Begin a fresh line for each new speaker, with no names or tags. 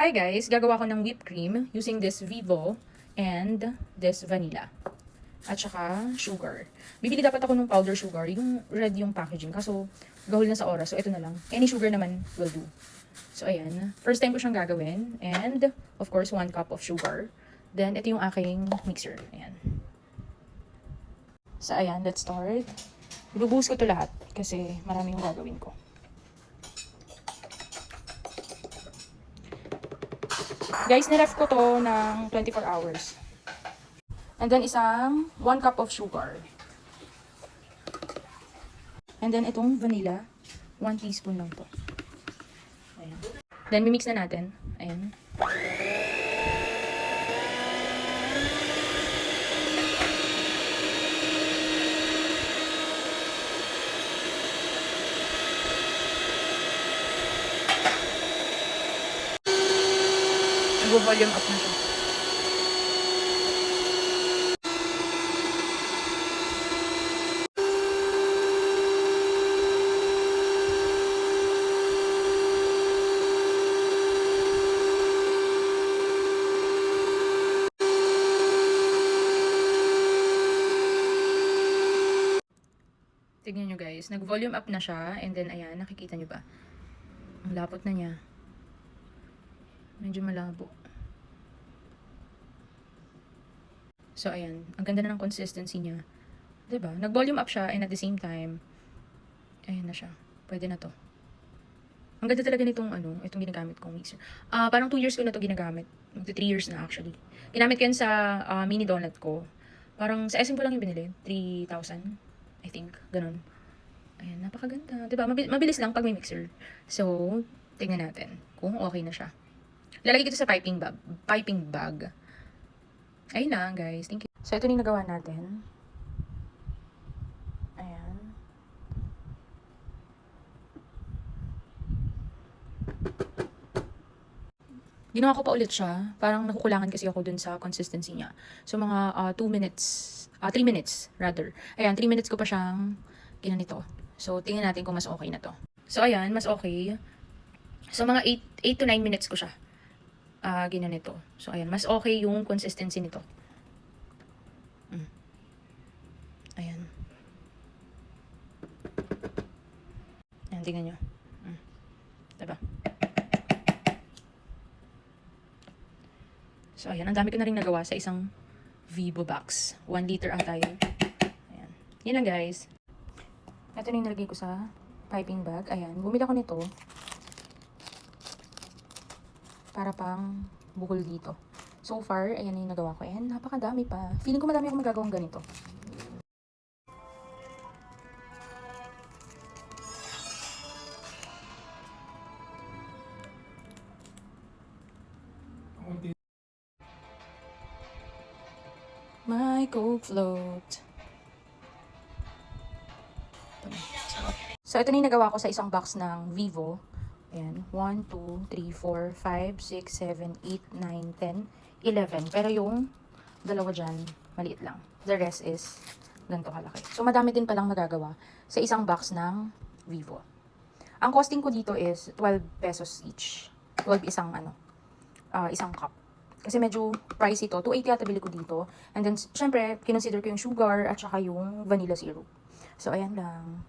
Hi guys, gagawa ko ng whipped cream using this Vivo and this vanilla. At saka sugar. Bibili dapat ako ng powder sugar, yung red yung packaging. Kaso gahol na sa oras, so ito na lang. Any sugar naman will do. So ayan, first time ko siyang gagawin. And of course, 1 cup of sugar. Then ito yung aking mixer. Ayan. So ayan, let's start. Ibubuhos ko to lahat kasi marami yung gagawin ko. Guys, niref ko to ng 24 hours. And then isang 1 cup of sugar. And then itong vanilla, 1 teaspoon lang to. Ayan. Then mimix na natin. Ayan. Volume up na siya. Tignan nyo guys, nag-volume up na siya and then ayan, nakikita nyo ba? Ang lapot na niya. Medyo malabo. So, ayan. Ang ganda na ng consistency niya. Diba? Nag-volume up siya and at the same time, ayan na siya. Pwede na to. Ang ganda talaga nitong itong ginagamit kong mixer. Parang 2 years ko na to ginagamit. 3 years na actually. Ginamit ko yan sa mini donut ko. Parang sa SM ko lang yung binili. 3,000. I think. Ganun. Ayan, napakaganda. Diba? Mabilis lang pag may mixer. So, tingnan natin kung okay na siya. Lalagay ko ito sa piping bag. Ayun lang, guys. Thank you. So, ito na yung nagawa natin. Ayan. Ginawa ko pa ulit siya. Parang nakukulangan kasi ako dun sa consistency niya. So, mga 2 minutes. 3 minutes, rather. Ayan, 3 minutes ko pa siyang ginanito. So, tingnan natin kung mas okay na to. So, ayan, mas okay. So, mga 8 to 9 minutes ko siya ginanito. So, ayan. Mas okay yung consistency nito. Ayan. Ayan, tingnan nyo. Diba? So, ayan. Ang dami ko na rin nagawa sa isang Vivo box. 1 liter ata yun. Ayan. Yan lang, guys. Ito na yung nalagay ko sa piping bag. Ayan. Bumili ako nito. Para pang bukol dito. So far, ayan yung nagawa ko. Ayan, napakadami pa. Feeling ko madami akong magagawang ganito. My Coke float. So, ito na yung nagawa ko sa isang box ng Vivo. Ayan, 1, 2, 3, 4, 5, 6, 7, 8, 9, 10, 11. Pero yung dalawa dyan, maliit lang. The rest is ganito kalaki. So, madami din palang magagawa sa isang box ng Vivo. Ang costing ko dito is 12 pesos each. 12 isang cup. Kasi medyo pricey to. 280 yata bili ko dito. And then, syempre, kinonsider ko yung sugar at saka yung vanilla syrup. So, ayan lang.